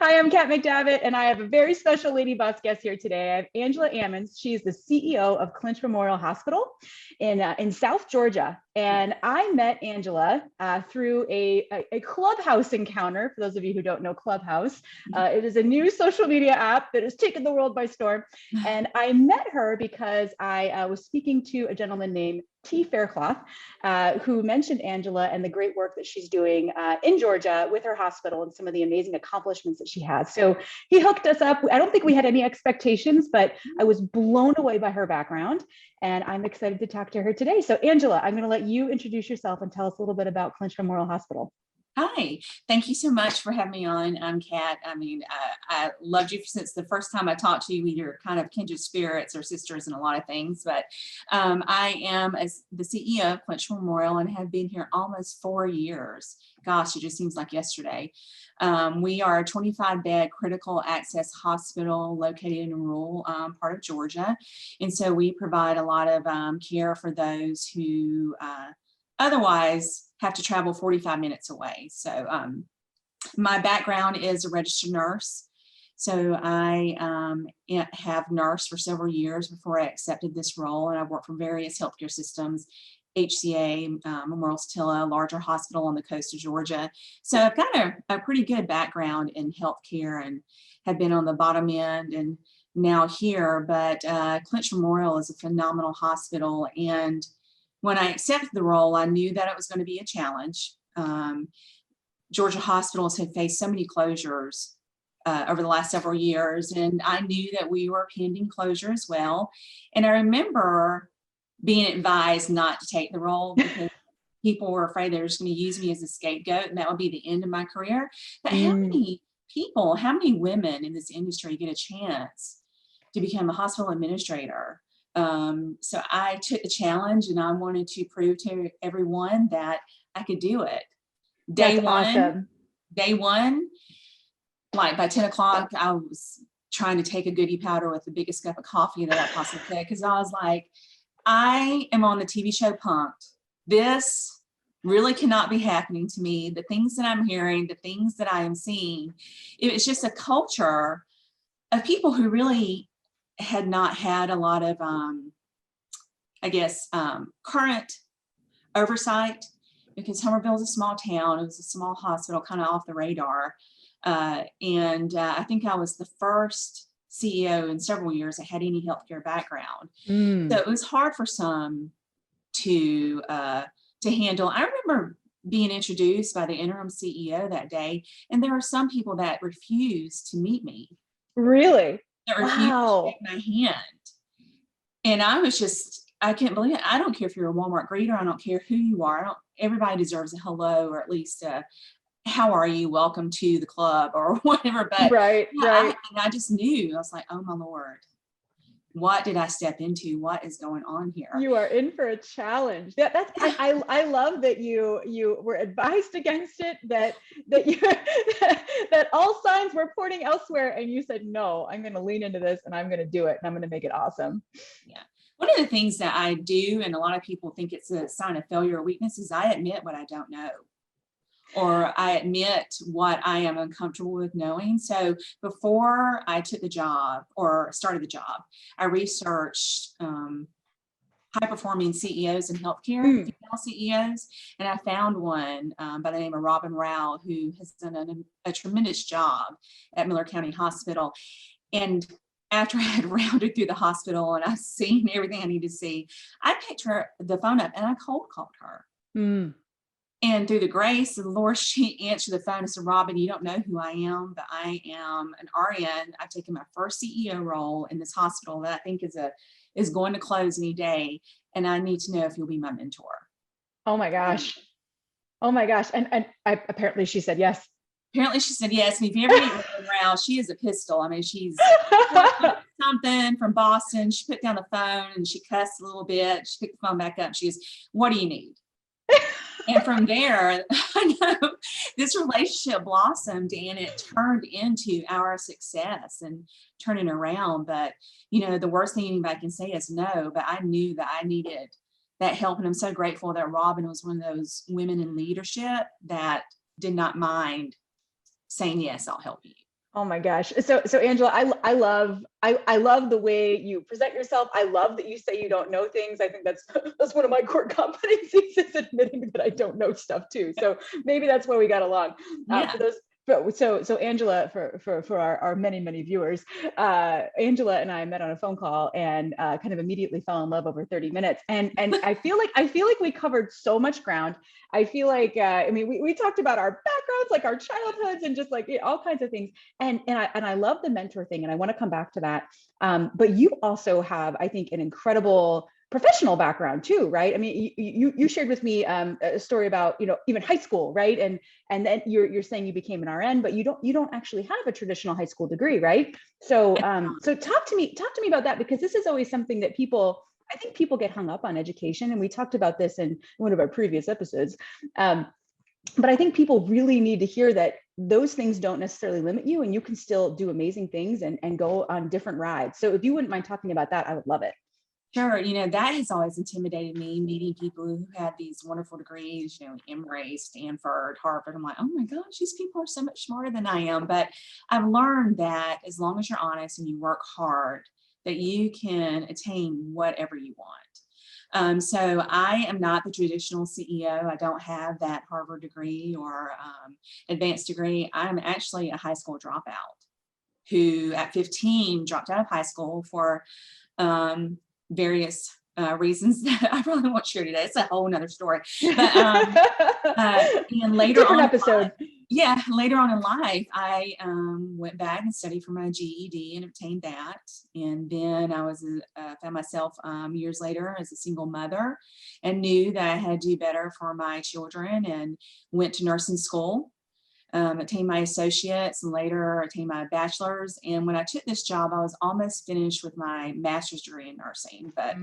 Hi, I'm Kat McDavitt, and I have a very special Lady Boss guest here today. I have Angela Ammons. She's the CEO of Clinch Memorial Hospital in South Georgia. And I met Angela through a Clubhouse encounter. For those of you who don't know Clubhouse, it is a new social media app that has taken the world by storm. And I met her because I was speaking to a gentleman named T. Faircloth, who mentioned Angela and the great work that she's doing in Georgia with her hospital and some of the amazing accomplishments that she has. So he hooked us up. I don't think we had any expectations, but I was blown away by her background, and I'm excited to talk to her today. So Angela, I'm going to let you introduce yourself and tell us a little bit about Clinch Memorial Hospital. Hi, thank you so much for having me on. I'm Kat. I mean, I loved you since the first time I talked to you. You're kind of kindred spirits or sisters in a lot of things, but I am as the CEO of Clinch Memorial and have been here almost 4 years. Gosh, it just seems like yesterday. We are a 25-bed critical access hospital located in rural part of Georgia. And so we provide a lot of care for those who otherwise have to travel 45 minutes away. So my background is a registered nurse. So I have nursed for several years before I accepted this role, and I've worked for various healthcare systems, HCA, Memorial Satilla, larger hospital on the coast of Georgia. So I've got a pretty good background in healthcare and have been on the bottom end and now here, but Clinch Memorial is a phenomenal hospital, and when I accepted the role, I knew that it was going to be a challenge. Georgia hospitals have faced so many closures over the last several years, and I knew that we were pending closure as well. And I remember being advised not to take the role because people were afraid they were just going to use me as a scapegoat, and that would be the end of my career. But how many people, how many women in this industry get a chance to become a hospital administrator? So I took the challenge, and I wanted to prove to everyone that I could do it. Day one, like by 10 o'clock, I was trying to take a goodie powder with the biggest cup of coffee that I possibly could, because I was like, I am on the TV show Punk'd. This really cannot be happening to me. The things that I'm hearing, the things that I am seeing, it was just a culture of people who really had not had a lot of, I guess, current oversight, because Hummerville is a small town. It was a small hospital, kind of off the radar. And I think I was the first CEO in several years that had any healthcare background. So it was hard for some to handle. I remember being introduced by the interim CEO that day, and there were some people that refused to meet me. Really? That refused to shake my hand. And I was just, I can't believe it. I don't care if you're a Walmart greeter. I don't care who you are. Everybody deserves a hello, or at least how are you? Welcome to the club, or whatever. But I just knew, I was like, oh my Lord, what did I step into? What is going on here? You are in for a challenge. I love that you were advised against it, that all signs were pointing elsewhere, and you said, no, I'm going to lean into this, and I'm going to do it, and I'm going to make it awesome. Yeah. One of the things that I do, and a lot of people think it's a sign of failure or weakness, is I admit what I don't know, or I admit what I am uncomfortable with knowing. So before I took the job or started the job, I researched high-performing CEOs in healthcare, female CEOs, and I found one by the name of Robin Rao, who has done a tremendous job at Miller County Hospital. And after I had rounded through the hospital and I've seen everything I need to see, I picked the phone up and I cold called her. And through the grace of the Lord, she answered the phone and said, Robin, you don't know who I am, but I am an RN. I've taken my first CEO role in this hospital that I think is going to close any day. And I need to know if you'll be my mentor. Oh my gosh. Oh my gosh. And apparently she said yes. Apparently she said yes. And if you ever meet Robin Rao, she is a pistol. I mean, she's something from Boston. She put down the phone and she cussed a little bit. She picked the phone back up. She goes, what do you need? And from there, I know this relationship blossomed, and it turned into our success and turning around. But, you know, the worst thing anybody can say is no, but I knew that I needed that help. And I'm so grateful that Robin was one of those women in leadership that did not mind saying, yes, I'll help you. Oh my gosh. So Angela, I love the way you present yourself. I love that you say you don't know things. I think that's one of my core competencies, is admitting that I don't know stuff too. So maybe that's where we got along. Yeah. For those so Angela, for our many viewers, Angela and I met on a phone call and kind of immediately fell in love over 30 minutes. And I feel like we covered so much ground. I feel like I mean we talked about our backgrounds, like our childhoods, and just like all kinds of things. And I love the mentor thing, and I want to come back to that. But you also have, I think, an incredible professional background too, right? I mean, you shared with me a story about even high school, right? And then you're saying you became an RN, but you don't actually have a traditional high school degree, right? So so talk to me about that, because this is always something that I think people get hung up on education, and we talked about this in one of our previous episodes. But I think people really need to hear that those things don't necessarily limit you, and you can still do amazing things and go on different rides. So if you wouldn't mind talking about that, I would love it. Sure. That has always intimidated me, meeting people who had these wonderful degrees, Emory, Stanford, Harvard. I'm like, oh my gosh, these people are so much smarter than I am. But I've learned that as long as you're honest and you work hard, that you can attain whatever you want. So I am not the traditional CEO. I don't have that Harvard degree or advanced degree. I'm actually a high school dropout who at 15 dropped out of high school for various reasons that I probably won't share today. It's a whole nother story. But and later Different on, episode. later on in life, I went back and studied for my GED and obtained that. And then I found myself years later as a single mother, and knew that I had to do better for my children, and went to nursing school. Attained my associates, and later attained my bachelor's. And when I took this job, I was almost finished with my master's degree in nursing, but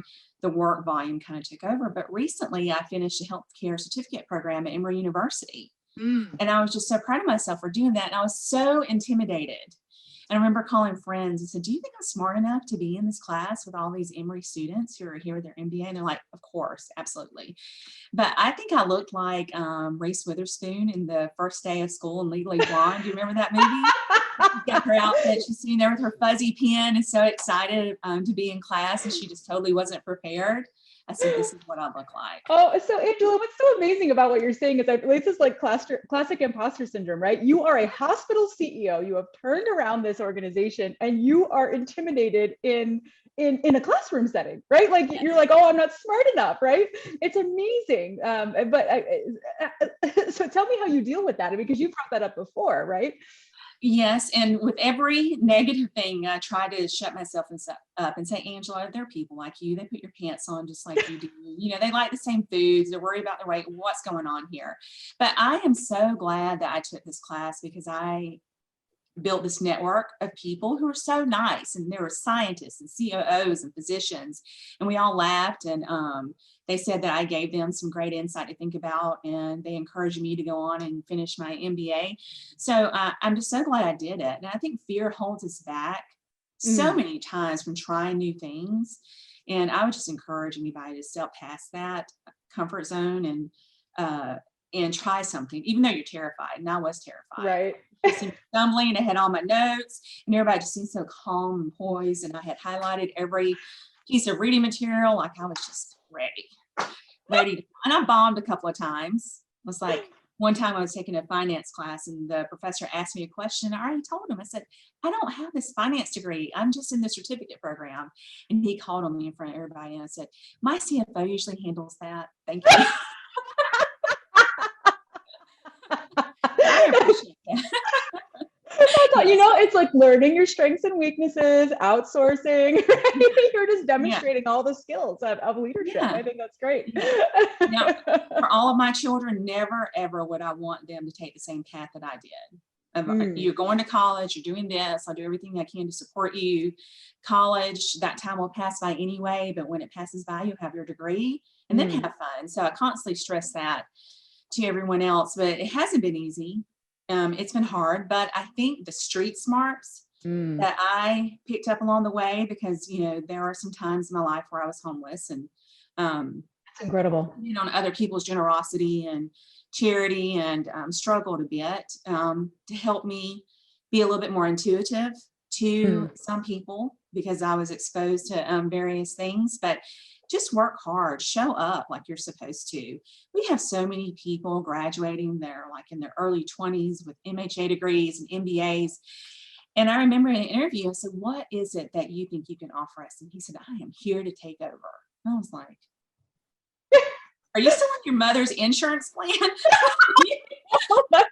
the work volume kind of took over. But recently I finished a healthcare certificate program at Emory University. And I was just so proud of myself for doing that. And I was so intimidated. And I remember calling friends and said, do you think I'm smart enough to be in this class with all these Emory students who are here with their MBA? And they're like, of course, absolutely. But I think I looked like Reese Witherspoon in the first day of school in Legally Blonde. Do you remember that movie? Got her outfit. She's sitting there with her fuzzy pen and so excited to be in class, and she just totally wasn't prepared. I said, this is what I look like. Oh, so Angela, what's so amazing about what you're saying is this is like classic imposter syndrome, right? You are a hospital CEO. You have turned around this organization, and you are intimidated in a classroom setting, right? Like you're like, oh, I'm not smart enough, right? It's amazing. So tell me how you deal with that, because you brought that up before, right? Yes, and with every negative thing, I try to shut myself up and say, Angela, there are people like you. They put your pants on just like you do. They like the same foods. They're worried about their weight. What's going on here? But I am so glad that I took this class, because I built this network of people who are so nice, and there were scientists and COOs and physicians, and we all laughed, and they said that I gave them some great insight to think about, and they encouraged me to go on and finish my MBA. So I'm just so glad I did it. And I think fear holds us back so many times from trying new things. And I would just encourage anybody to step past that comfort zone and try something, even though you're terrified. And I was terrified. Right. I seemed stumbling. I had all my notes, and everybody just seemed so calm and poised. And I had highlighted every piece of reading material. Like I was just ready. And I bombed a couple of times. It was like one time I was taking a finance class, and the professor asked me a question. I already told him. I said, I don't have this finance degree. I'm just in the certificate program. And he called on me in front of everybody, and I said, my CFO usually handles that. Thank you. I appreciate that. It's like learning your strengths and weaknesses, outsourcing, right? You're just demonstrating all the skills of leadership. Yeah. I think that's great. Now, for all of my children, never, ever would I want them to take the same path that I did. You're going to college, you're doing this, I'll do everything I can to support you. College, that time will pass by anyway, but when it passes by, you'll have your degree and then have fun. So I constantly stress that to everyone else, but it hasn't been easy. It's been hard, but I think the street smarts that I picked up along the way, because, there are some times in my life where I was homeless, and that's incredible. On other people's generosity and charity, and struggled a bit to help me be a little bit more intuitive to some people because I was exposed to various things, but just work hard, show up like you're supposed to. We have so many people graduating there, like in their early 20s with MHA degrees and MBAs. And I remember in an interview, I said, what is it that you think you can offer us? And he said, I am here to take over. And I was like, are you still on your mother's insurance plan?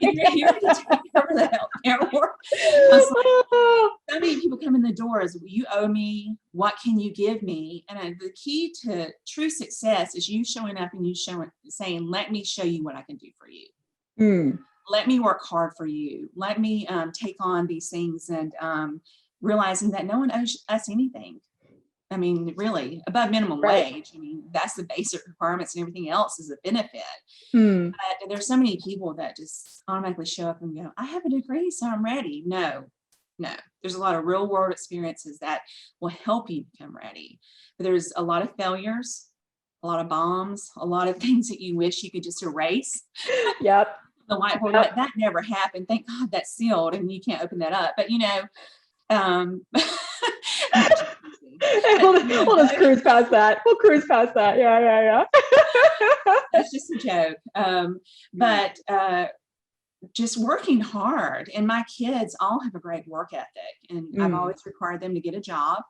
You're here to take over the healthcare world. I was like, so many people come in the doors. You owe me. What can you give me? And the key to true success is you showing up and you saying, let me show you what I can do for you. Let me work hard for you. Let me take on these things and realizing that no one owes us anything. I mean, really, above minimum wage. I mean, that's the basic requirements and everything else is a benefit. But there's so many people that just automatically show up and go, I have a degree, so I'm ready. No. There's a lot of real world experiences that will help you become ready. But there's a lot of failures, a lot of bombs, a lot of things that you wish you could just erase. Yep. The whiteboard, like, that never happened. Thank God that's sealed and you can't open that up. But we'll just cruise past that. We'll cruise past that. Yeah. That's just a joke. But just working hard. And my kids all have a great work ethic. And I've always required them to get a job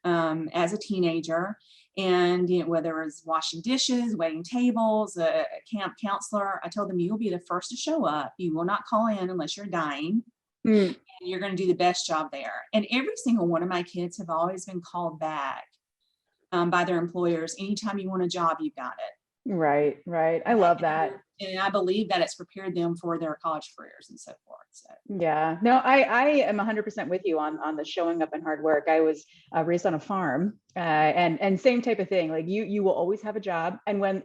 as a teenager. And whether it's washing dishes, waiting tables, a camp counselor, I told them, you'll be the first to show up. You will not call in unless you're dying. And you're going to do the best job there. And every single one of my kids have always been called back by their employers. Anytime you want a job, you've got it. Right. I love that. And I believe that it's prepared them for their college careers and so forth. So. Yeah, no, I am 100% with you on the showing up and hard work. I was raised on a farm and same type of thing. Like you will always have a job. And when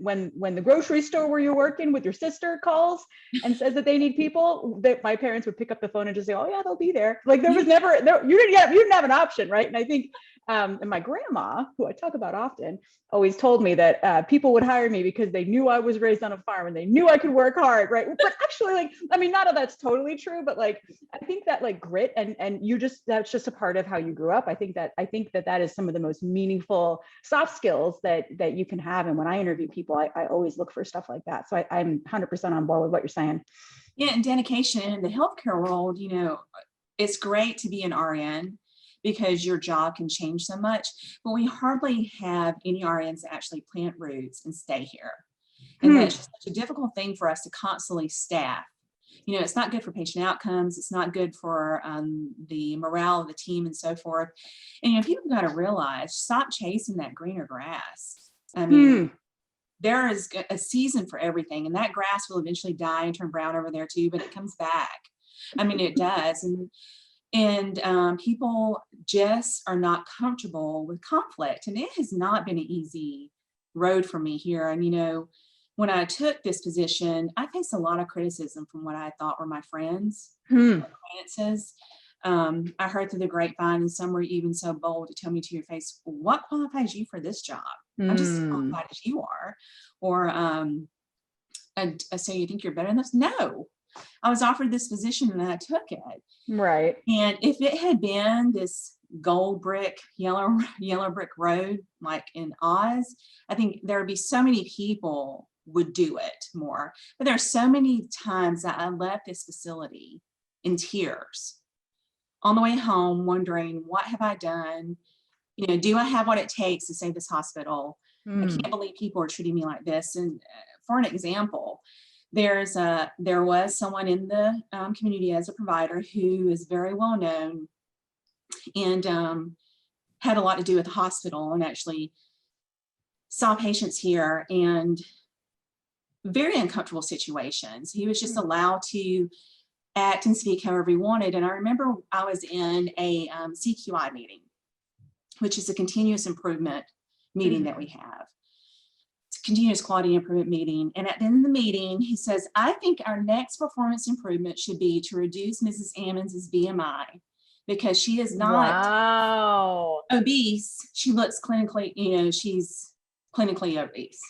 the grocery store where you're working with your sister calls and says that they need people, that my parents would pick up the phone and just say, oh yeah, they'll be there. Like you didn't have an option. Right. And I think and my grandma, who I talk about often, always told me that people would hire me because they knew I was raised on a farm and they knew I could work hard, right? But actually, like, I mean, not that that's totally true, but like, I think that like grit and that's just a part of how you grew up. I think that is some of the most meaningful soft skills that you can have. And when I interview people, I always look for stuff like that. So I'm 100% on board with what you're saying. Yeah, and dedication in the healthcare world, it's great to be an RN. Because your job can change so much, but we hardly have any RNs that actually plant roots and stay here. And that's just such a difficult thing for us to constantly staff. It's not good for patient outcomes. It's not good for the morale of the team and so forth. And people got to realize, stop chasing that greener grass. I mean, there is a season for everything, and that grass will eventually die and turn brown over there too, but it comes back. I mean, it does. And people just are not comfortable with conflict. And it has not been an easy road for me here. And, when I took this position, I faced a lot of criticism from what I thought were my friends, acquaintances. I heard through the grapevine, and some were even so bold to tell me to your face, what qualifies you for this job? I'm just as qualified as you are. Or so you think you're better than this? No. I was offered this position and I took it. Right. And if it had been this gold brick, yellow brick road, like in Oz, I think there would be so many people would do it more. But there are so many times that I left this facility in tears on the way home, wondering, what have I done? Do I have what it takes to save this hospital? I can't believe people are treating me like this. And for an example, there was someone in the community as a provider who is very well known and had a lot to do with the hospital and actually saw patients here and very uncomfortable situations. He was just allowed to act and speak however he wanted. And I remember I was in a CQI meeting, which is a continuous improvement meeting that we have. Continuous quality improvement meeting. And at the end of the meeting, he says, I think our next performance improvement should be to reduce Mrs. Ammons' BMI because she is not obese. She looks clinically, she's clinically obese.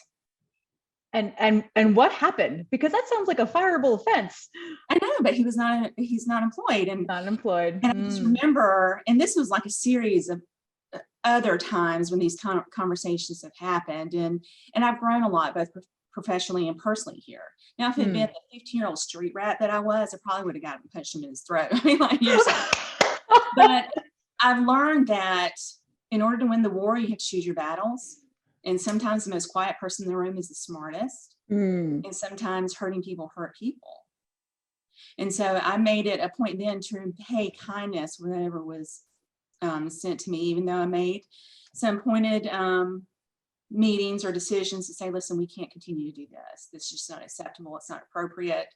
And what happened? Because that sounds like a fireable offense. I know, but he's not employed. And Not employed. I just remember, and this was like a series of other times when these kind of conversations have happened, and I've grown a lot, both professionally and personally here. Now, if it had been the 15-year-old street rat that I was, I probably would have got him and punched him in his throat. I mean, like years ago. But I've learned that in order to win the war, you have to choose your battles. And sometimes the most quiet person in the room is the smartest. And sometimes hurting people hurt people. And so I made it a point then to pay kindness whenever was sent to me, even though I made some pointed meetings or decisions to say, listen, we can't continue to do this. This is just not acceptable. It's not appropriate.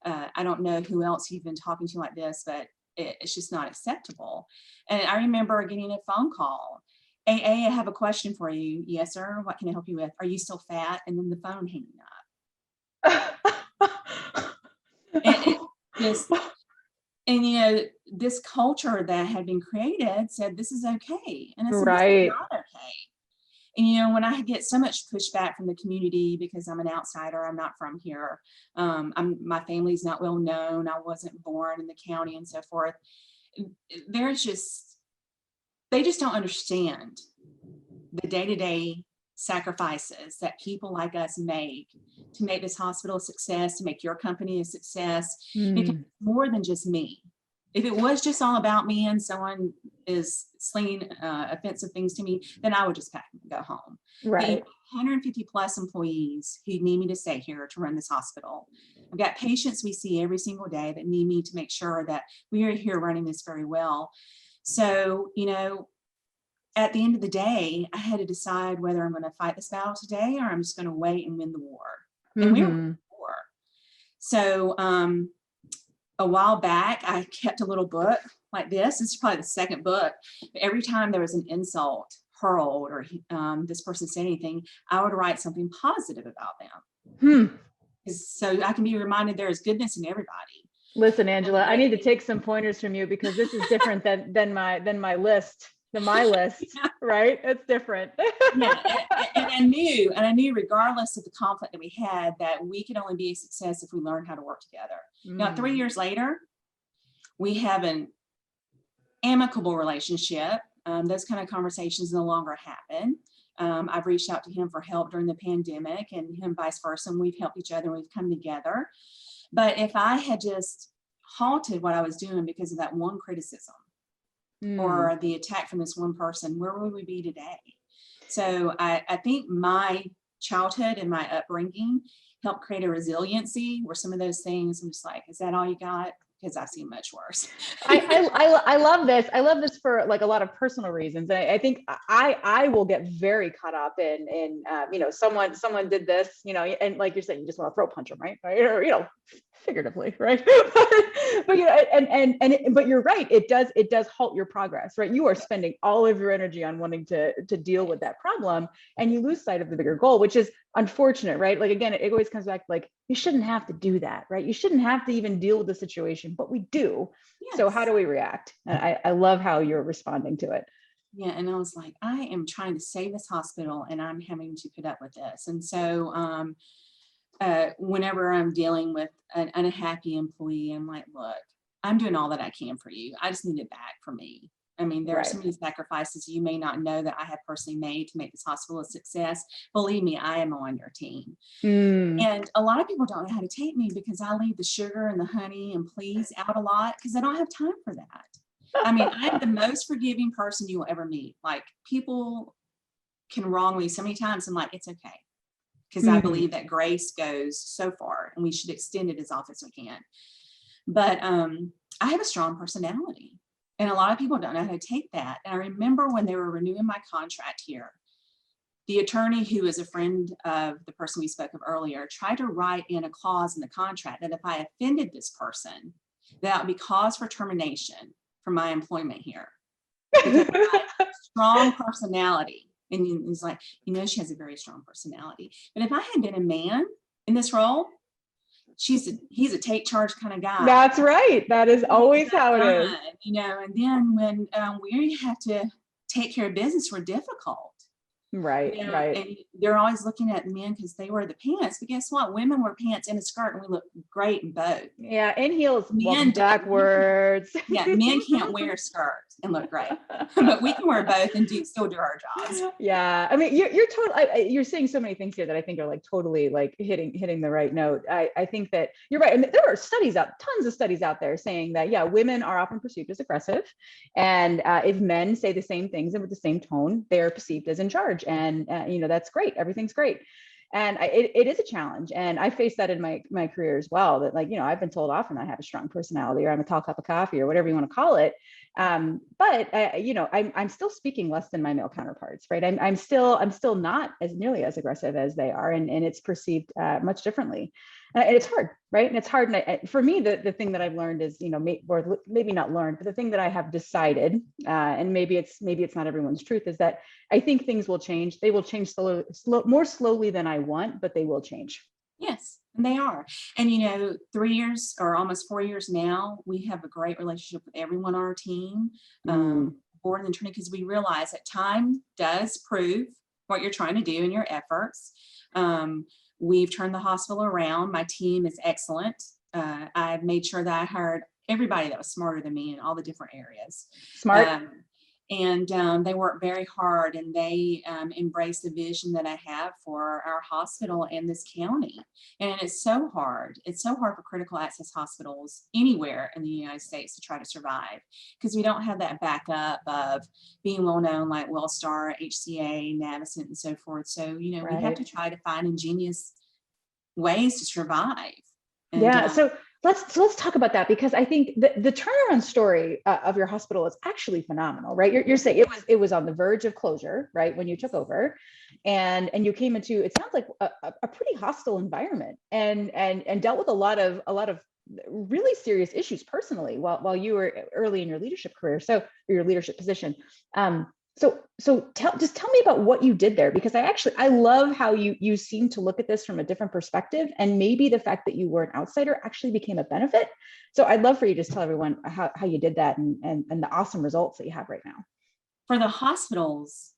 I don't know who else you've been talking to like this, but it's just not acceptable. And I remember getting a phone call. AA, I have a question for you. Yes, sir. What can I help you with? Are you still fat? And then the phone hanging up. And you know, this culture that had been created said this is okay. And I said, this is not okay. And you know, when I get so much pushback from the community because I'm an outsider, I'm not from here. My family's not well known. I wasn't born in the county and so forth. They just don't understand the day-to-day sacrifices that people like us make to make this hospital a success, to make your company a success. Because it's more than just me. If it was just all about me and someone is slinging offensive things to me, then I would just pack and go home. Right. 150 plus employees who need me to stay here to run this hospital. I've got patients we see every single day that need me to make sure that we are here running this very well. So, you know, at the end of the day, I had to decide whether I'm going to fight this battle today or I'm just going to wait and win the war. And we were winning the war. So a while back, I kept a little book like this. This is probably the second book. But every time there was an insult hurled or this person said anything, I would write something positive about them. So I can be reminded there is goodness in everybody. Listen, Angela, I need to take some pointers from you because this is different than my list. My list, right? It's different. Yeah, and I knew regardless of the conflict that we had, that we could only be a success if we learned how to work together. Now, 3 years later, we have an amicable relationship. Those kind of conversations no longer happen. I've reached out to him for help during the pandemic and him vice versa, and we've helped each other and we've come together. But if I had just halted what I was doing because of that one criticism, or the attack from this one person, where would we be today? So I think my childhood and my upbringing helped create a resiliency where some of those things, I'm just like, is that all you got? Because I've seen much worse. I love this. I love this for like a lot of personal reasons. And I think I will get very caught up in you know, someone did this, you know, and like you're saying, you just want to throw punch them, right? Or, you know, figuratively, right? But you know, but you're right. It does halt your progress, right? You are spending all of your energy on wanting to deal with that problem, and you lose sight of the bigger goal, which is unfortunate, right? Like again, it always comes back like you shouldn't have to do that, right? You shouldn't have to even deal with the situation, but we do. Yes. So how do we react? And I love how you're responding to it. Yeah, and I was like, I am trying to save this hospital, and I'm having to put up with this. And so whenever I'm dealing with an unhappy employee, I'm like, look, I'm doing all that I can for you. I just need it back for me. I mean, there are so many sacrifices you may not know that I have personally made to make this hospital a success. Believe me, I am on your team. And a lot of people don't know how to take me because I leave the sugar and the honey and please out a lot because I don't have time for that. I mean, I'm the most forgiving person you will ever meet. Like, people can wrong me so many times. I'm like, it's okay. Because I believe that grace goes so far and we should extend it as often as we can. But I have a strong personality. And a lot of people don't know how to take that. And I remember when they were renewing my contract here, the attorney, who is a friend of the person we spoke of earlier, tried to write in a clause in the contract that if I offended this person, that would be cause for termination for my employment here. Because of my strong personality. And he's like, you know, she has a very strong personality. But if I had been a man in this role, he's a take charge kind of guy. That's right. That is always how it is. You know, and then when we have to take care of business, we're difficult. Right, You know, right. and they're always looking at men because they wear the pants. But guess what? Women wear pants and a skirt, and we look great in both. Yeah, in heels, walking Men don't. backwards. Yeah, men can't wear skirts and look great, but we can wear both and still do our jobs. Yeah, I mean, you're totally, you're saying so many things here that I think are like totally like hitting the right note. I think that you're right. And there are tons of studies out there saying that, yeah, women are often perceived as aggressive. And if men say the same things and with the same tone, they're perceived as in charge. And, that's great. Everything's great. And it is a challenge. And I face that in my career as well, that like, I've been told often I have a strong personality or I'm a tall cup of coffee or whatever you want to call it. But I'm still speaking less than my male counterparts, right? I'm still not as nearly as aggressive as they are, and it's perceived much differently. And it's hard, right? And it's hard. And for me, the thing that I've learned is, or maybe not learned, but the thing that I have decided, and maybe it's not everyone's truth, is that I think things will change. They will change more slowly than I want, but they will change. Yes, and they are. And 3 years or almost 4 years now, we have a great relationship with everyone on our team, board and attorney, because we realize that time does prove what you're trying to do in your efforts. We've turned the hospital around. My team is excellent. I've made sure that I hired everybody that was smarter than me in all the different areas. Smart. And they work very hard, and they embrace the vision that I have for our hospital and this county. And it's so hard. It's so hard for critical access hospitals anywhere in the United States to try to survive, because we don't have that backup of being well known like Wellstar, HCA, Navicent, and so forth. So, we have to try to find ingenious ways to survive. And, yeah. So let's talk about that, because I think the turnaround story of your hospital is actually phenomenal, right? You're saying it was on the verge of closure, right, when you took over, and you came into, it sounds like a pretty hostile environment, and dealt with a lot of really serious issues personally while you were early in your leadership career, or your leadership position. So tell me about what you did there, because I love how you seem to look at this from a different perspective, and maybe the fact that you were an outsider actually became a benefit. So I'd love for you to just tell everyone how you did that and the awesome results that you have right now. For the hospital's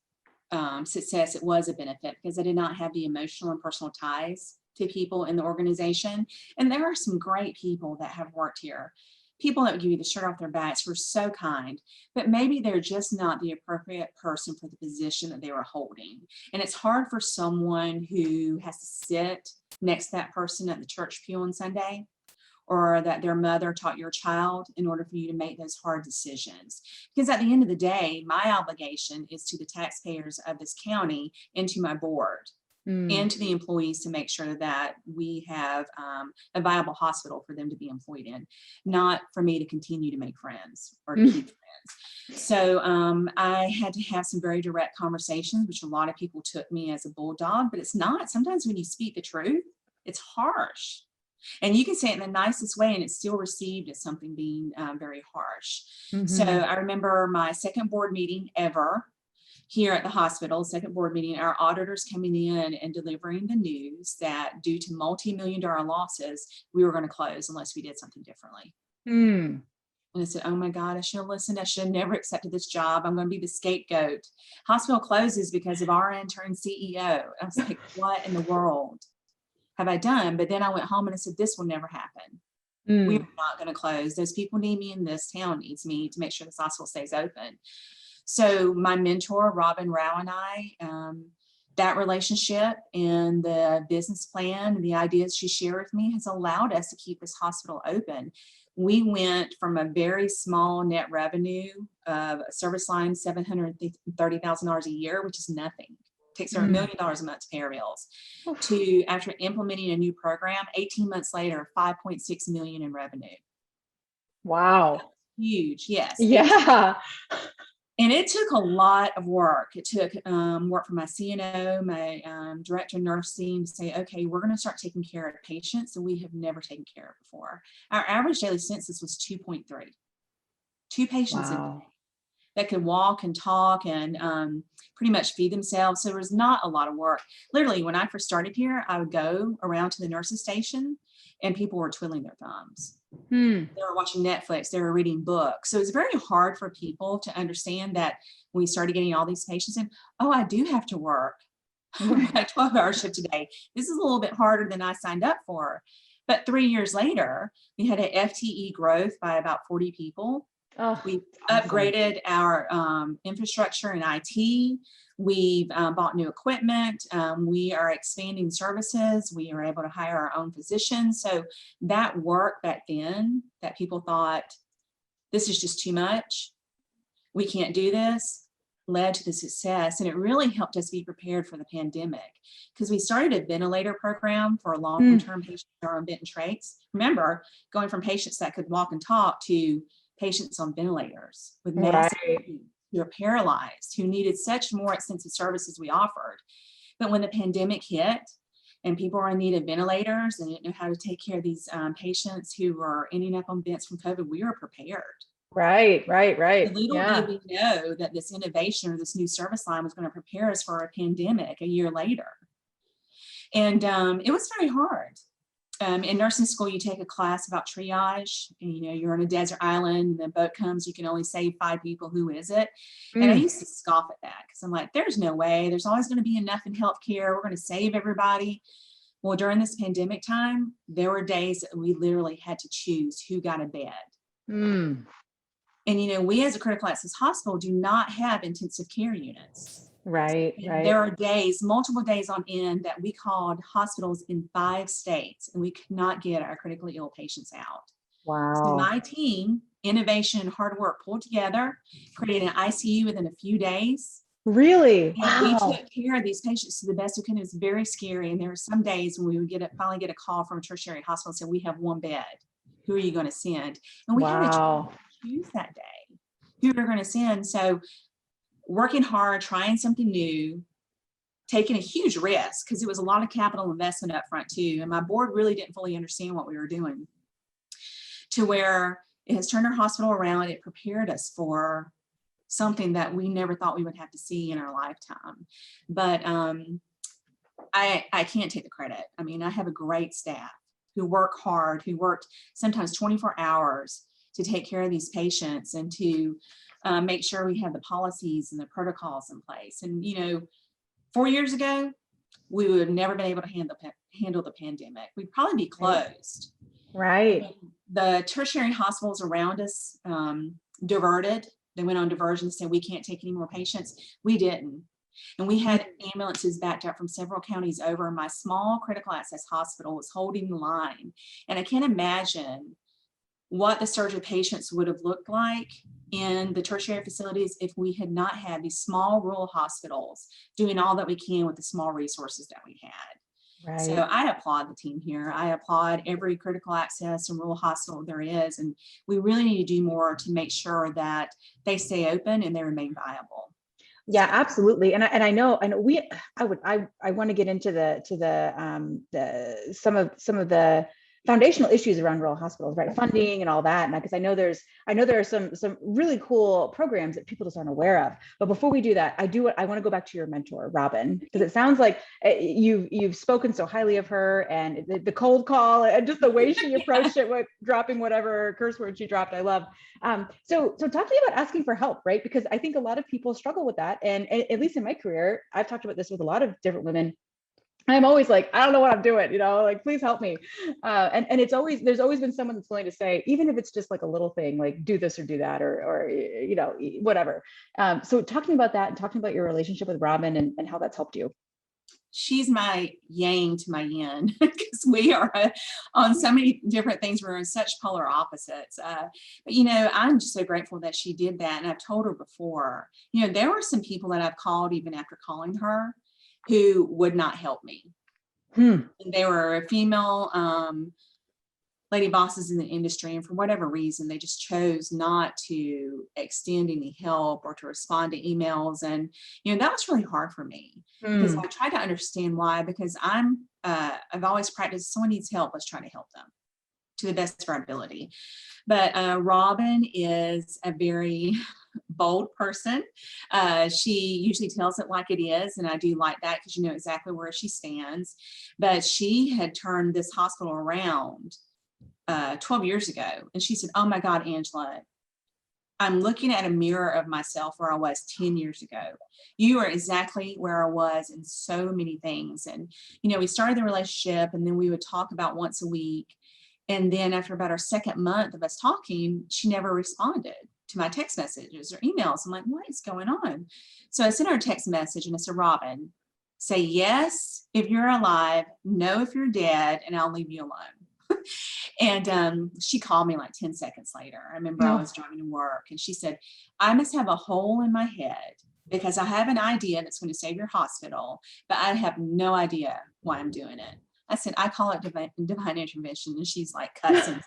success, it was a benefit because I did not have the emotional and personal ties to people in the organization. And there are some great people that have worked here. People that would give you the shirt off their backs were so kind, but maybe they're just not the appropriate person for the position that they were holding. And it's hard for someone who has to sit next to that person at the church pew on Sunday, or that their mother taught your child, in order for you to make those hard decisions. Because at the end of the day, my obligation is to the taxpayers of this county and to my board. And to the employees, to make sure that we have a viable hospital for them to be employed in, not for me to continue to make friends or to keep friends. So I had to have some very direct conversations, which a lot of people took me as a bulldog, but it's not. Sometimes when you speak the truth, it's harsh. And you can say it in the nicest way, and it's still received as something being very harsh. So I remember my second board meeting ever here at the hospital, second board meeting, our auditors coming in and delivering the news that due to multi-million-dollar losses, we were going to close unless we did something differently. And I said, oh my God, I should have listened. I should have never accepted this job. I'm going to be the scapegoat. Hospital closes because of our intern CEO. I was like, what in the world have I done? But then I went home and I said, this will never happen. We're not going to close. Those people need me, and this town needs me to make sure this hospital stays open. So my mentor, Robin Rao, and I, that relationship and the business plan and the ideas she shared with me has allowed us to keep this hospital open. We went from a very small net revenue of a service line, $730,000 a year, which is nothing. It takes $1 million a month to pay our bills, to, after implementing a new program, 18 months later, 5.6 million in revenue. Wow. Huge. Yes. Yeah. And it took a lot of work. It took work from my CNO, my director of nursing, to say, okay, we're going to start taking care of patients that we have never taken care of before. Our average daily census was 2.3, 2 patients a day. that could walk and talk and pretty much feed themselves. So there was not a lot of work. Literally, when I first started here, I would go around to the nurses station and people were twiddling their thumbs. They were watching Netflix, they were reading books. So it's very hard for people to understand that when we started getting all these patients in, oh, I do have to work my 12-hour shift today. This is a little bit harder than I signed up for. But 3 years later, we had an FTE growth by about 40 people. Oh, we awesome. upgraded our infrastructure in IT. We've bought new equipment. We are expanding services. We are able to hire our own physicians. So that work back then that people thought, this is just too much, we can't do this, led to the success. And it really helped us be prepared for the pandemic because we started a ventilator program for long-term patients with our own bent and traits. Remember, going from patients that could walk and talk to patients on ventilators with massive who are paralyzed, who needed such more extensive services we offered. But when the pandemic hit and people were in need of ventilators and didn't know how to take care of these patients who were ending up on vents from COVID, we were prepared. Right. Little did we know that this innovation or this new service line was going to prepare us for a pandemic a year later. And it was very hard. In nursing school, you take a class about triage, and you're on a desert island, and the boat comes, you can only save 5 people. Who is it? And I used to scoff at that because I'm like, there's no way. There's always going to be enough in healthcare. We're going to save everybody. Well, during this pandemic time, there were days that we literally had to choose who got a bed. And we as a critical access hospital do not have intensive care units. Right. There are days, multiple days on end, that we called hospitals in 5 states and we could not get our critically ill patients out. Wow. So my team, innovation and hard work, pulled together, created an ICU within a few days. Really? And we took care of these patients to the best we could. It was very scary. And there were some days when we would finally get a call from a tertiary hospital and say, we have 1 bed. Who are you going to send? And we had to choose that day who we're going to send. So working hard, trying something new, taking a huge risk because it was a lot of capital investment up front too. And my board really didn't fully understand what we were doing, to where it has turned our hospital around. It prepared us for something that we never thought we would have to see in our lifetime. But I can't take the credit. I mean, I have a great staff who work hard, who worked sometimes 24 hours to take care of these patients and to make sure we have the policies and the protocols in place. And 4 years ago, we would have never been able to handle the pandemic. We'd probably be closed. Right. The tertiary hospitals around us diverted. They went on diversion and said, we can't take any more patients. We didn't. And we had ambulances backed up from several counties over. My small critical access hospital was holding the line. And I can't imagine what the surge of patients would have looked like in the tertiary facilities if we had not had these small rural hospitals doing all that we can with the small resources that we had. Right. So I applaud the team here. I applaud every critical access and rural hospital there is. And we really need to do more to make sure that they stay open and they remain viable. Yeah, absolutely. And I know I want to get into some of the foundational issues around rural hospitals, right? Funding and all that. And because I know there are some really cool programs that people just aren't aware of. But before we do that, I want to go back to your mentor, Robin, because it sounds like you've spoken so highly of her, and the cold call and just the way she approached it with dropping whatever curse word she dropped, I love. So talk to me about asking for help, right? Because I think a lot of people struggle with that. And at least in my career, I've talked about this with a lot of different women. I'm always like, I don't know what I'm doing, like, please help me. And there's always been someone that's willing to say, even if it's just like a little thing, like do this or do that, or whatever. So talking about that and talking about your relationship with Robin and how that's helped you. She's my yang to my yin, because we are on so many different things. We're in such polar opposites. But I'm just so grateful that she did that. And I've told her before, there were some people that I've called even after calling her who would not help me. And they were female lady bosses in the industry, and for whatever reason, they just chose not to extend any help or to respond to emails. And that was really hard for me, because I tried to understand why. Because I've always practiced, someone needs help, let's try to help them to the best of our ability. But Robin is a very bold person. She usually tells it like it is, and I do like that because you know exactly where she stands. But she had turned this hospital around 12 years ago, and she said, "Oh my God, Angela, I'm looking at a mirror of myself where I was 10 years ago. You are exactly where I was in so many things." And, you know, we started the relationship and then we would talk about once a week. And then after about our second month of us talking, she never responded to my text messages or emails. I'm like, what is going on? So I sent her a text message and I said, Robin, say yes if you're alive, no if you're dead, and I'll leave you alone. And she called me like 10 seconds later. I remember I was driving to work and she said, I must have a hole in my head because I have an idea that's going to save your hospital, but I have no idea why I'm doing it. I said, I call it divine intervention. And she's like, cuts and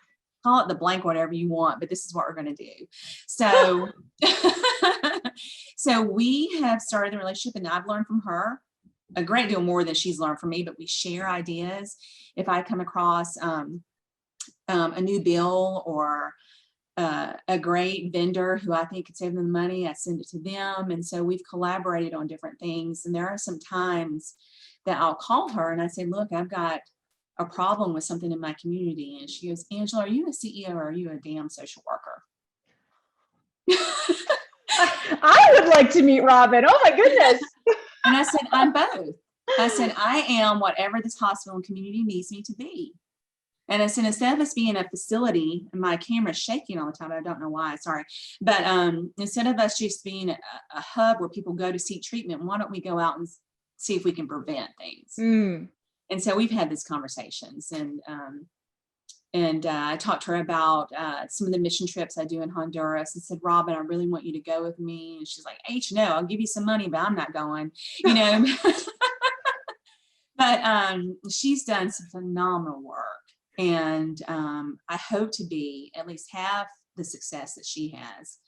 call it the blank, whatever you want, but this is what we're going to do. So, so we have started the relationship and I've learned from her a great deal more than she's learned from me, but we share ideas. If I come across a new bill or a great vendor who I think could save them money, I send it to them. And so we've collaborated on different things. And there are some times that I'll call her and I say, look, I've got a problem with something in my community. And she goes, Angela, are you a CEO or are you a damn social worker? I would like to meet Robin. Oh my goodness. And I said, I'm both. I said, I am whatever this hospital and community needs me to be. And I said, instead of us being a facility, and my camera's shaking all the time, I don't know why, sorry. But instead of us just being a hub where people go to seek treatment, why don't we go out and see if we can prevent things? And so we've had these conversations. And I talked to her about some of the mission trips I do in Honduras and said, Robin, I really want you to go with me. And she's like, no, I'll give you some money, but I'm not going, you know. But she's done some phenomenal work. And I hope to be at least half the success that she has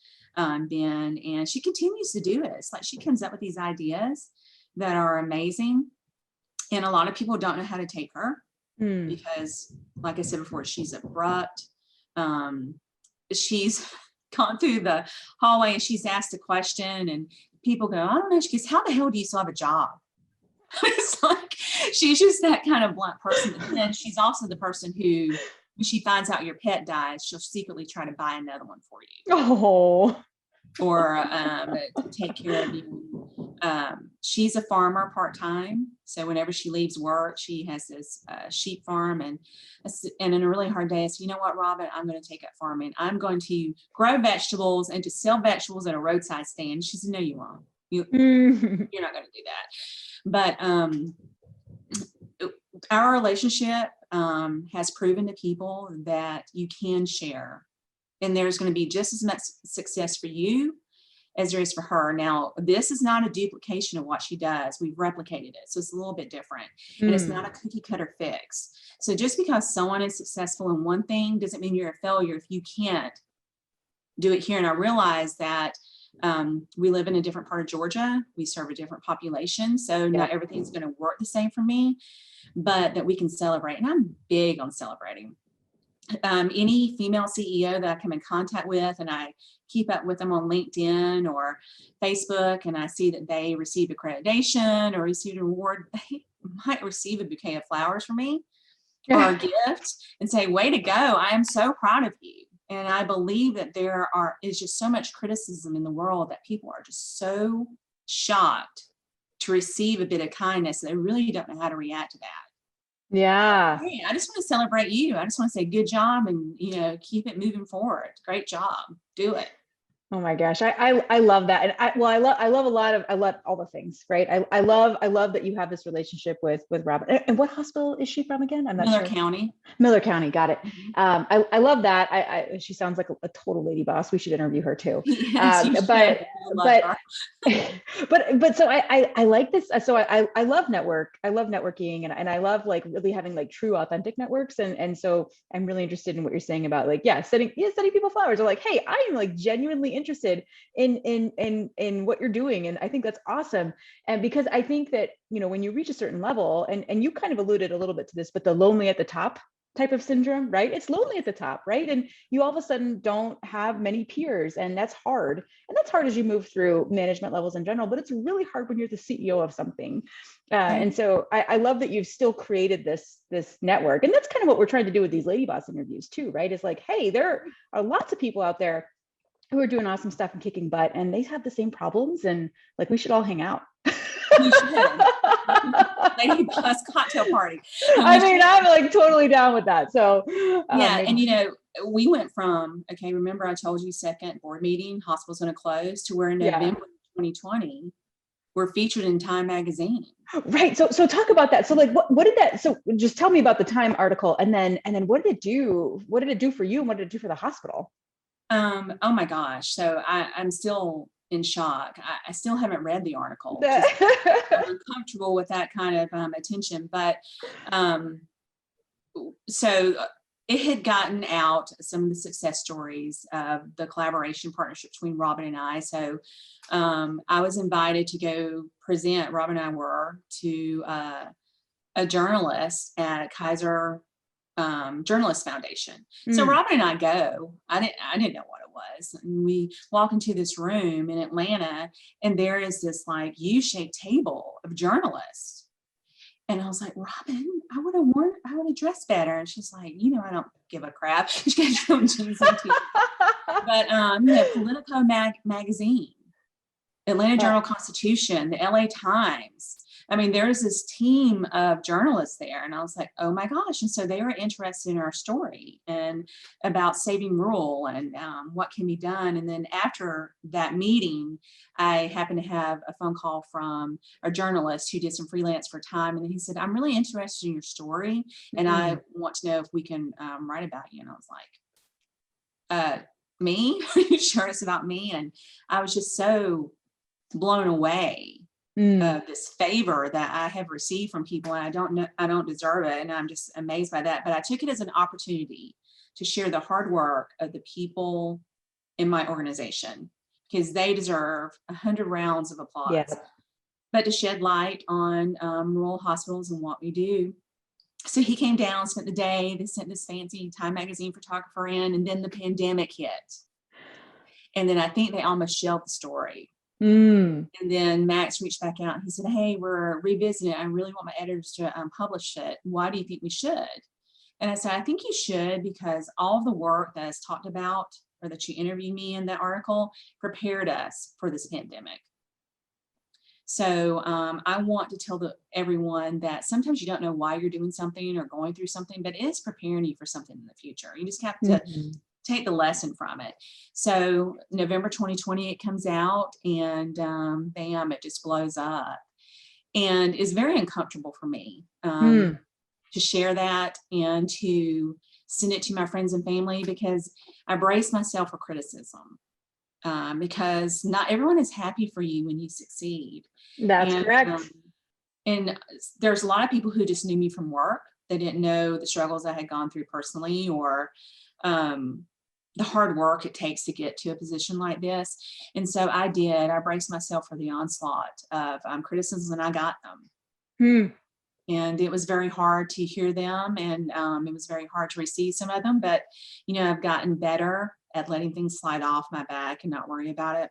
been. And she continues to do it. It's like she comes up with these ideas that are amazing. And a lot of people don't know how to take her because, like I said before, she's abrupt. She's gone through the hallway and she's asked a question and people go, I don't know. She goes, how the hell do you still have a job? It's like, she's just that kind of blunt person. But then she's also the person who, when she finds out your pet dies, she'll secretly try to buy another one for you. Oh. Or to take care of you. She's a farmer part-time. So whenever she leaves work, she has this sheep farm. And in a really hard day, I said, you know what, Robin, I'm going to take up farming. I'm going to grow vegetables and to sell vegetables at a roadside stand. She said, no, you won't. You're not going to do that. But our relationship has proven to people that you can share. And there's going to be just as much success for you as there is for her. Now, this is not a duplication of what she does. We've replicated it. So it's a little bit different. And it's not a cookie cutter fix. So just because someone is successful in one thing doesn't mean you're a failure if you can't do it here. And I realize that we live in a different part of Georgia. We serve a different population. So not everything's going to work the same for me, but that we can celebrate. And I'm big on celebrating. Any female CEO that I come in contact with and I keep up with them on LinkedIn or Facebook and I see that they received accreditation or received an award, they might receive a bouquet of flowers from me or a gift and say, way to go. I am so proud of you. And I believe that there is just so much criticism in the world that people are just so shocked to receive a bit of kindness. They really don't know how to react to that. Yeah. Hey, I just want to celebrate you. I just want to say good job and, you know, keep it moving forward. Great job. Do it. Oh my gosh. I love that. And I love all the things, right? I love that you have this relationship with Robin. And what hospital is she from again? I'm not Miller sure. County. Miller County. Got it. I love that. She sounds like a total lady boss. We should interview her too. Yes, but so I like this. So I love network. I love networking and I love like really having like true authentic networks. And so I'm really interested in what you're saying about like, sending people flowers or like, hey, I am like genuinely interested in what you're doing. And I think that's awesome. And because I think that, you know, when you reach a certain level and you kind of alluded a little bit to this, but the lonely at the top, type of syndrome, right? It's lonely at the top, right? And you all of a sudden don't have many peers, and that's hard. And that's hard as you move through management levels in general, but it's really hard when you're the CEO of something. And so I love that you've still created this network. And that's kind of what we're trying to do with these Lady Boss interviews too, right? It's like, hey, there are lots of people out there who are doing awesome stuff and kicking butt, and they have the same problems, and like, we should all hang out. We should. Lady Boss cocktail party. I mean, I'm like totally down with that. So yeah, and you know, we went from, okay, remember I told you second board meeting, hospital's going to close, to where in November 2020, we're featured in Time magazine. Right. So talk about that. So like, what did that? So just tell me about the Time article, and then what did it do? What did it do for you, and what did it do for the hospital? Oh my gosh. So I'm still in shock. I still haven't read the article. I'm uncomfortable with that kind of attention, but so it had gotten out some of the success stories of the collaboration partnership between Robin and I. So I was invited to go present, Robin and I were, to a journalist at Kaiser Journalist Foundation. So Robin and I go. I didn't know what it was. And we walk into this room in Atlanta, and there is this like U-shaped table of journalists. And I was like, Robin, I would have dressed better. And she's like, you know, I don't give a crap. She got your own jeans and t-shirt. But you know, Politico magazine, Atlanta Journal-Constitution, the LA Times. I mean, there's this team of journalists there, and I was like, oh my gosh. And so they were interested in our story and about saving rural and what can be done. And then after that meeting, I happened to have a phone call from a journalist who did some freelance for Time. And then he said, I'm really interested in your story, and I want to know if we can write about you. And I was like, me? Are you sure it's about me? And I was just so blown away. This favor that I have received from people, and I don't deserve it, and I'm just amazed by that. But I took it as an opportunity to share the hard work of the people in my organization, because they deserve 100 rounds of applause. Yes. But to shed light on rural hospitals and what we do. So he came down, spent the day. They sent this fancy Time magazine photographer in, and then the pandemic hit, and then I think they almost shelved the story. And then Max reached back out and he said, hey, we're revisiting it. I really want my editors to publish it. Why do you think we should? And I said, I think you should, because all of the work that is talked about, or that you interviewed me in that article, prepared us for this pandemic. So I want to tell everyone that sometimes you don't know why you're doing something or going through something, but it is preparing you for something in the future. You just have to take the lesson from it. So November 2020, it comes out, and bam, it just blows up, and is very uncomfortable for me to share that and to send it to my friends and family, because I brace myself for criticism, because not everyone is happy for you when you succeed. That's correct. And there's a lot of people who just knew me from work. They didn't know the struggles I had gone through personally, or the hard work it takes to get to a position like this. And so I braced myself for the onslaught of criticisms, and I got them. And it was very hard to hear them, and it was very hard to receive some of them, but you know, I've gotten better at letting things slide off my back and not worry about it.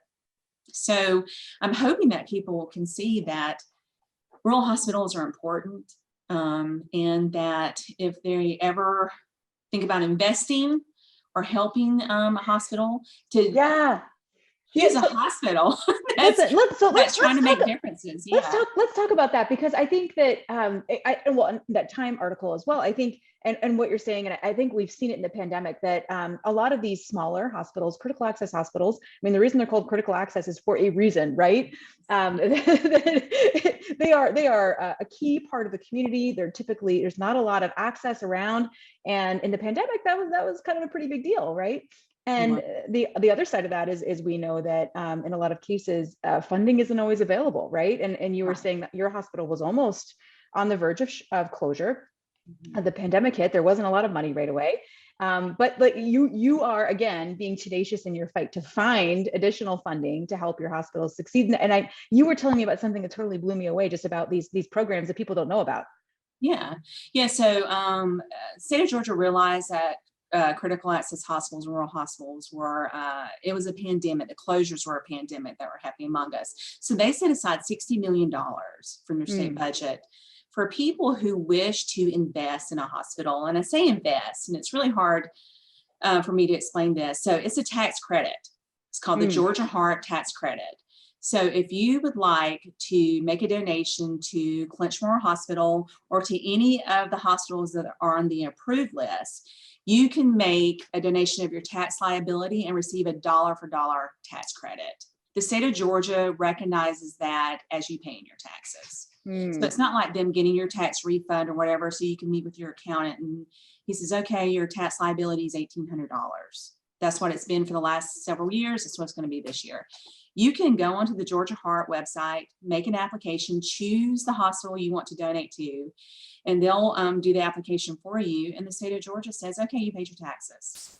So I'm hoping that people can see that rural hospitals are important, and that if they ever think about investing or helping a hospital to use a hospital that's trying to make differences. Let's talk about that, because I think that that Time article as well, I think, and what you're saying, and I think we've seen it in the pandemic, that a lot of these smaller hospitals, critical access hospitals, I mean, the reason they're called critical access is for a reason, right? They are a key part of the community. There's not a lot of access around, and in the pandemic, that was kind of a pretty big deal, right? And the other side of that is we know that in a lot of cases, funding isn't always available, right? And you were saying that your hospital was almost on the verge of closure. The pandemic hit, there wasn't a lot of money right away. But you are, again, being tenacious in your fight to find additional funding to help your hospitals succeed. And you were telling me about something that totally blew me away, just about these programs that people don't know about. Yeah. Yeah. So state of Georgia realized that critical access hospitals, rural hospitals were, it was a pandemic. The closures were a pandemic that were happening among us. So they set aside $60 million from their state budget for people who wish to invest in a hospital. And I say invest, and it's really hard for me to explain this. So it's a tax credit. It's called the Georgia Heart Tax Credit. So if you would like to make a donation to Clinch Hospital or to any of the hospitals that are on the approved list, you can make a donation of your tax liability and receive a dollar for dollar tax credit. The state of Georgia recognizes that as you pay in your taxes. So it's not like them getting your tax refund or whatever, so you can meet with your accountant and he says, okay, your tax liability is $1,800. That's what it's been for the last several years. It's what it's going to be this year. You can go onto the Georgia Heart website, make an application, choose the hospital you want to donate to, and they'll do the application for you. And the state of Georgia says, okay, you paid your taxes.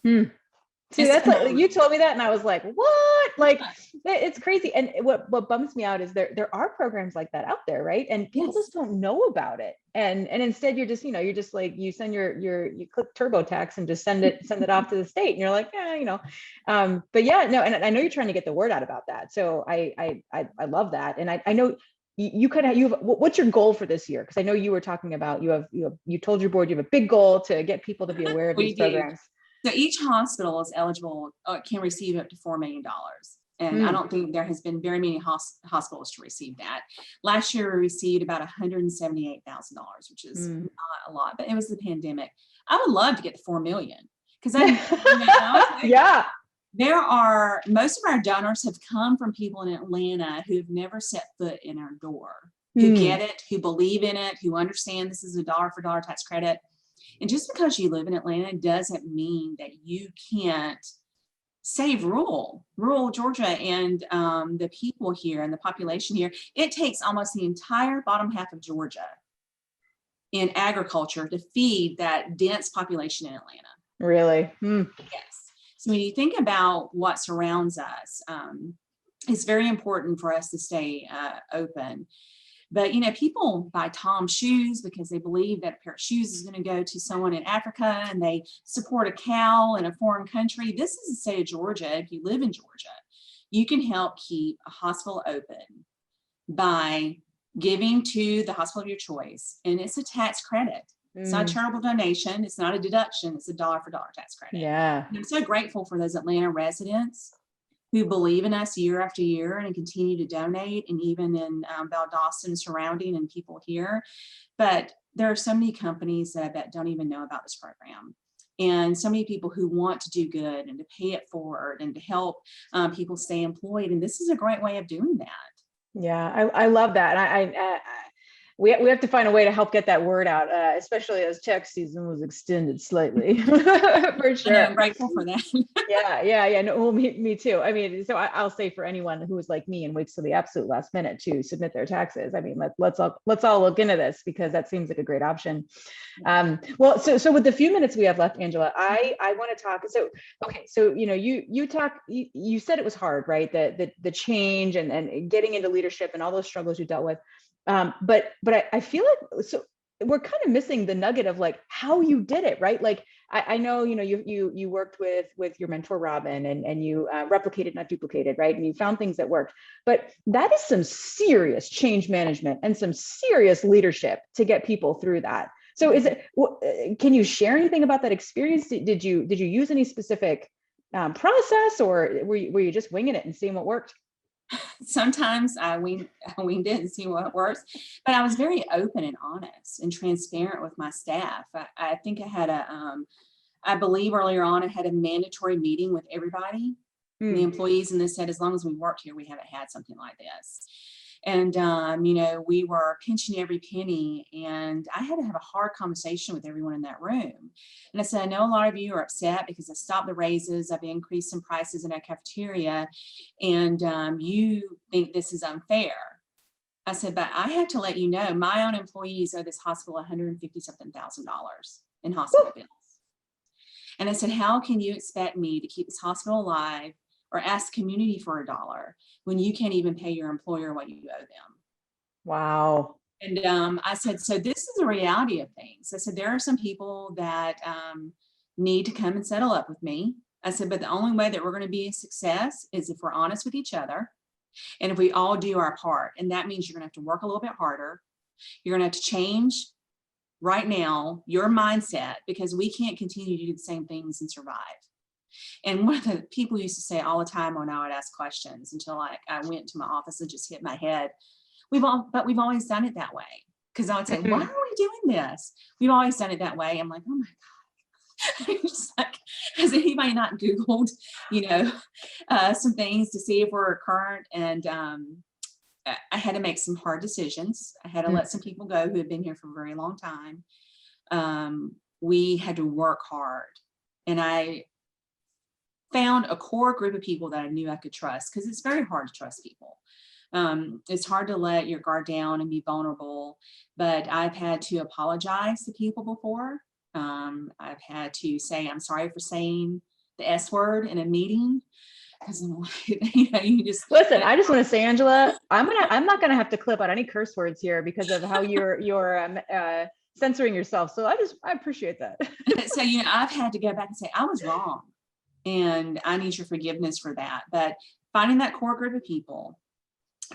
See, that's like, you told me that and I was like, what? Like, it's crazy. And what bums me out is there are programs like that out there, right? And people just don't know about it. And instead you're just, you're just like, you send you click TurboTax and just send it off to the state. And you're like, but yeah, no, and I know you're trying to get the word out about that. So I love that. And I know you have, what's your goal for this year? Because I know you were talking about, you told your board you have a big goal to get people to be aware of these programs. So each hospital is eligible, can receive up to $4 million. And I don't think there has been very many hospitals to receive that. Last year, we received about $178,000, which is not a lot, but it was the pandemic. I would love to get to 4 million because there are, most of our donors have come from people in Atlanta who've never set foot in our door, who get it, who believe in it, who understand this is a dollar for dollar tax credit. And just because you live in Atlanta doesn't mean that you can't save rural Georgia and the people here and the population here. It takes almost the entire bottom half of Georgia in agriculture to feed that dense population in Atlanta. Really? Yes. So when you think about what surrounds us, it's very important for us to stay open. But, people buy Tom's shoes because they believe that a pair of shoes is going to go to someone in Africa and they support a cow in a foreign country. This is the state of Georgia. If you live in Georgia, you can help keep a hospital open by giving to the hospital of your choice. And it's a tax credit. It's not a charitable donation. It's not a deduction. It's a dollar for dollar tax credit. Yeah. And I'm so grateful for those Atlanta residents who believe in us year after year and continue to donate, and even in Valdosta surrounding and people here. But there are so many companies that I bet don't even know about this program. And so many people who want to do good and to pay it forward and to help people stay employed. And this is a great way of doing that. Yeah, I love that. And we have to find a way to help get that word out, especially as tax season was extended slightly. For sure. I'm grateful for that. Yeah. No, well, me too. I mean, so I'll say for anyone who is like me and waits till the absolute last minute to submit their taxes, I mean, let's all look into this because that seems like a great option. Well, so with the few minutes we have left, Angela, I want to talk. So, okay. So, you said it was hard, right? The change and getting into leadership and all those struggles you dealt with. But I feel like, so we're kind of missing the nugget of like how you did it, right? Like I know, you worked with your mentor, Robin, and you replicated, not duplicated, right? And you found things that worked, but that is some serious change management and some serious leadership to get people through that. So can you share anything about that experience? Did you use any specific process, or were you just winging it and seeing what worked? Sometimes I winged it and see what works, but I was very open and honest and transparent with my staff. I think I had I believe earlier on, I had a mandatory meeting with everybody, the employees, and they said, as long as we worked here, we haven't had something like this. And, we were pinching every penny, and I had to have a hard conversation with everyone in that room. And I said, I know a lot of you are upset because I stopped the raises. I've increased some prices in our cafeteria, and you think this is unfair. I said, but I have to let you know, my own employees owe this hospital $150-something thousand in hospital bills. And I said, how can you expect me to keep this hospital alive or ask the community for $1 when you can't even pay your employer what you owe them? Wow. And I said, so this is the reality of things. I said, there are some people that need to come and settle up with me. I said, but the only way that we're going to be a success is if we're honest with each other and if we all do our part. And that means you're going to have to work a little bit harder. You're going to have to change right now your mindset, because we can't continue to do the same things and survive. And one of the people used to say all the time when I would ask questions, until like I went to my office and just hit my head, we've always done it that way. Because I would say, why are we doing this? We've always done it that way. I'm like, oh my God. Just like, has anybody not Googled, some things to see if we're current? And I had to make some hard decisions. I had to let some people go who had been here for a very long time. We had to work hard. And I found a core group of people that I knew I could trust, because it's very hard to trust people. It's hard to let your guard down and be vulnerable, but I've had to apologize to people before. I've had to say, I'm sorry for saying the S word in a meeting. Because you just listen. I just want to say, Angela, I'm not gonna have to clip out any curse words here because of how you're censoring yourself. So I appreciate that. So I've had to go back and say I was wrong, and I need your forgiveness for that. But finding that core group of people,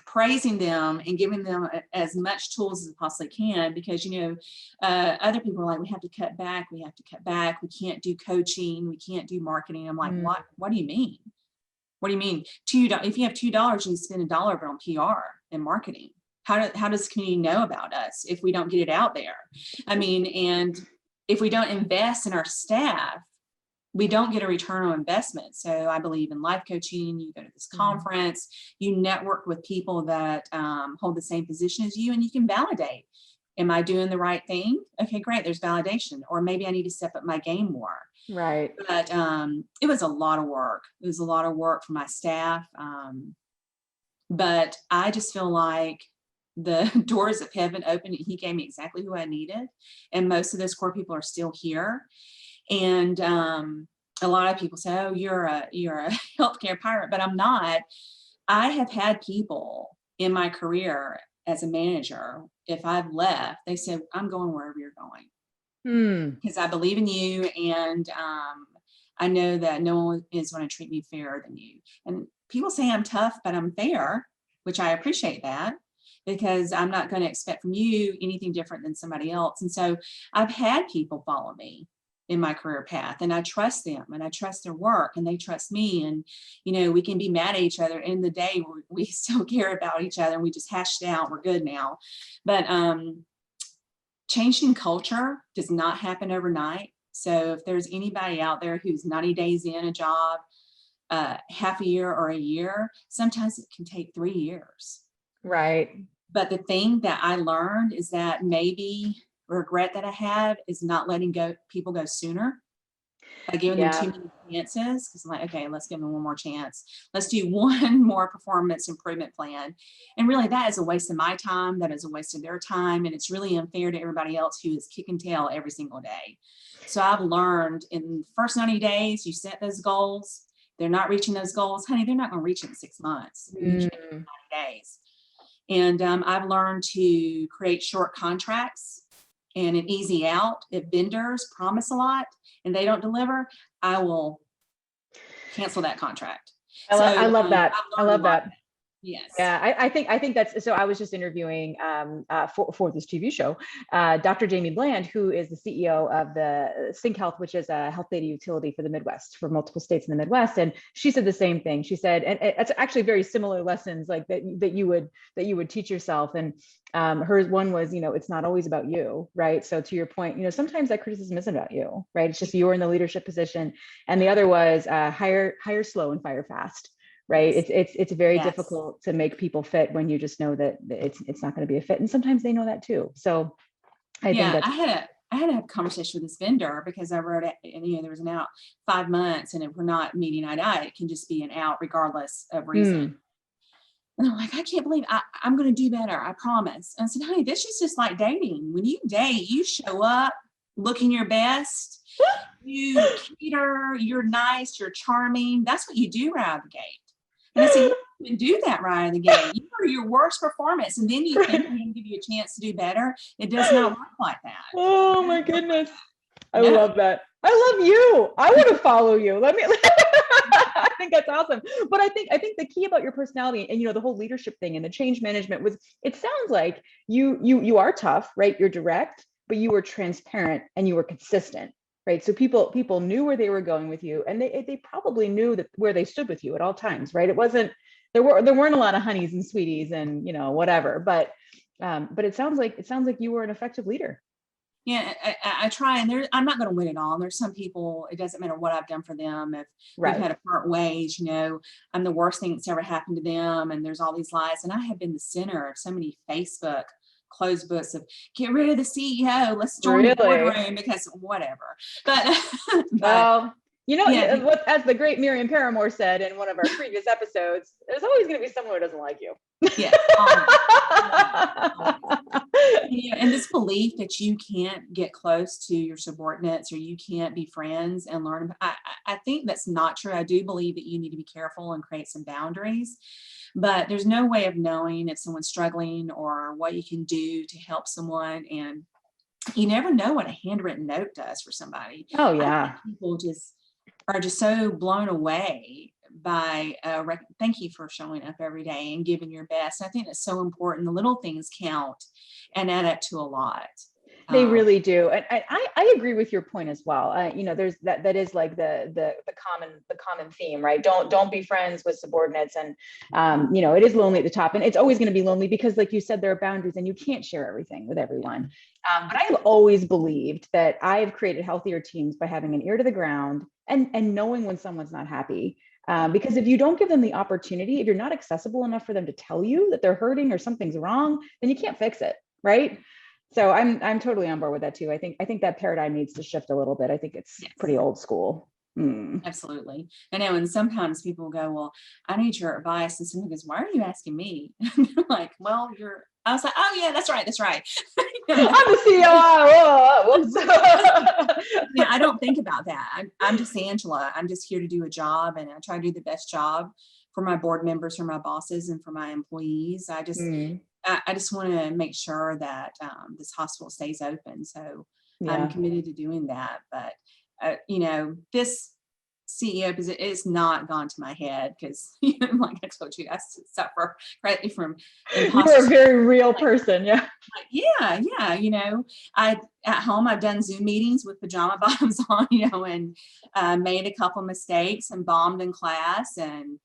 praising them and giving them as much tools as I possibly can, because other people are like, we have to cut back, we can't do coaching, we can't do marketing. I'm like, what do you mean? What do you mean? If you have $2, you spend $1 on PR and marketing. How does the community know about us if we don't get it out there? I mean, and if we don't invest in our staff, we don't get a return on investment. So I believe in life coaching. You go to this conference, you network with people that hold the same position as you, and you can validate. Am I doing the right thing? Okay, great. There's validation. Or maybe I need to step up my game more. Right. But it was a lot of work. It was a lot of work for my staff. But I just feel like the doors of heaven opened, and he gave me exactly who I needed. And most of those core people are still here. And a lot of people say, oh, you're a healthcare pirate, but I'm not. I have had people in my career as a manager, if I've left, they said, I'm going wherever you're going. Because I believe in you, and I know that no one is going to treat me fairer than you. And people say I'm tough, but I'm fair, which I appreciate that, because I'm not going to expect from you anything different than somebody else. And so I've had people follow me in my career path, and I trust them, and I trust their work, and they trust me. And, we can be mad at each other. In the day, we still care about each other, and we just hashed it out. We're good now. But changing culture does not happen overnight. So if there's anybody out there who's 90 days in a job, half a year or a year, sometimes it can take 3 years. Right. But the thing that I learned is that maybe regret that I have is not letting people go sooner, by giving them too many chances. Because I'm like, okay, let's give them one more chance. Let's do one more performance improvement plan. And really, that is a waste of my time. That is a waste of their time. And it's really unfair to everybody else who is kicking tail every single day. So I've learned in the first 90 days, you set those goals. They're not reaching those goals. Honey, they're not going to reach it in 6 months. You reach it in 90 days. And I've learned to create short contracts and an easy out. If vendors promise a lot and they don't deliver, I will cancel that contract. I love that. I love that. Yes. Yeah, I think that's, so I was just interviewing for this TV show, Dr. Jamie Bland, who is the CEO of the Sync Health, which is a health data utility for the Midwest, for multiple states in the Midwest. And she said the same thing. She said, and it's actually very similar lessons like that you would teach yourself. And hers one was, it's not always about you, right? So to your point, sometimes that criticism isn't about you, right? It's just you're in the leadership position. And the other was hire slow and fire fast. Right. It's very difficult to make people fit when you just know that it's not going to be a fit. And sometimes they know that too. So I think that's, I had a conversation with this vendor because I wrote it, and there was an out 5 months, and if we're not meeting eye to eye, it can just be an out regardless of reason. And I'm like, I can't believe I'm going to do better. I promise. And I said, honey, this is just like dating. When you date, you show up looking your best. You cater, you're nice, you're charming. That's what you do right out of the gate. And I said, you didn't do that right out of the gate. You were your worst performance. And then you think we're going to give you a chance to do better. It does not work like that. Oh my goodness. I No. love that. I love you. I want to follow you. Let me I think that's awesome. But I think the key about your personality and the whole leadership thing and the change management was, it sounds like you are tough, right? You're direct, but you were transparent and you were consistent, right? So people knew where they were going with you, and they probably knew that where they stood with you at all times, right? It wasn't, there weren't a lot of honeys and sweeties and whatever, but it sounds like you were an effective leader. Yeah, I try, and I'm not going to win it all. There's some people, it doesn't matter what I've done for them. If we've had to part ways, I'm the worst thing that's ever happened to them. And there's all these lies. And I have been the center of so many Facebook closed books of get rid of the CEO. Let's join the boardroom because whatever. But well, what, as the great Miriam Paramore said in one of our previous episodes, there's always going to be someone who doesn't like you. Yeah. And this belief that you can't get close to your subordinates or you can't be friends and learn. I think that's not true. I do believe that you need to be careful and create some boundaries, but there's no way of knowing if someone's struggling or what you can do to help someone. And you never know what a handwritten note does for somebody. Oh yeah. People are just so blown away by thank you for showing up every day and giving your best. I think that's so important. The little things count and add up to a lot. They really do. And I agree with your point as well. There's that is like the common theme, right? Don't be friends with subordinates. And it is lonely at the top, and it's always going to be lonely because, like you said, there are boundaries and you can't share everything with everyone. But I've always believed that I have created healthier teams by having an ear to the ground and knowing when someone's not happy. Because if you don't give them the opportunity, if you're not accessible enough for them to tell you that they're hurting or something's wrong, then you can't fix it, right? So I'm totally on board with that too. I think that paradigm needs to shift a little bit. I think it's pretty old school. Absolutely. I know. And sometimes people go, well, I need your advice. And someone goes, why are you asking me? And they're like, well, I was like, oh yeah, that's right. I'm the CEO. Yeah, I don't think about that. I'm just Angela. I'm just here to do a job, and I try to do the best job for my board members, for my bosses, and for my employees. I just want to make sure that this hospital stays open. So I'm committed to doing that. But, this CEO position is not gone to my head because, like I told you, I suffer greatly from imposter. You're a very real person. Yeah. Yeah. At home, I've done Zoom meetings with pajama bottoms on, and made a couple mistakes and bombed in class and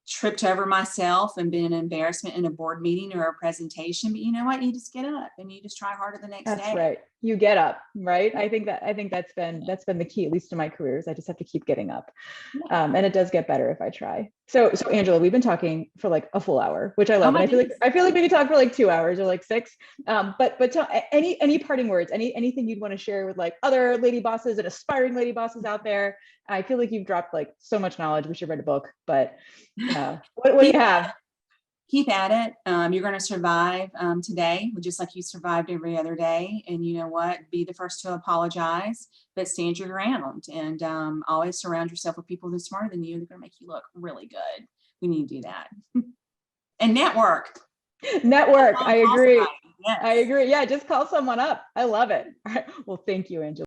tripped over myself and been an embarrassment in a board meeting or a presentation. But you know what? You just get up and you just try harder the next day. That's right. You get up, right? I think that's been the key, at least in my careers. I just have to keep getting up. And it does get better if I try. So Angela, we've been talking for like a full hour, which I love. And I feel like we could talk for like 2 hours or like 6. But tell any parting words, anything you'd want to share with like other lady bosses and aspiring lady bosses out there. I feel like you've dropped like so much knowledge. We should write a book, but what do you have? Keep at it. You're going to survive today, just like you survived every other day. And you know what? Be the first to apologize, but stand your ground, and always surround yourself with people that are smarter than you. They're going to make you look really good. We need to do that. And network. I agree. Yes. I agree. Yeah, just call someone up. I love it. All right. Well, thank you, Angela.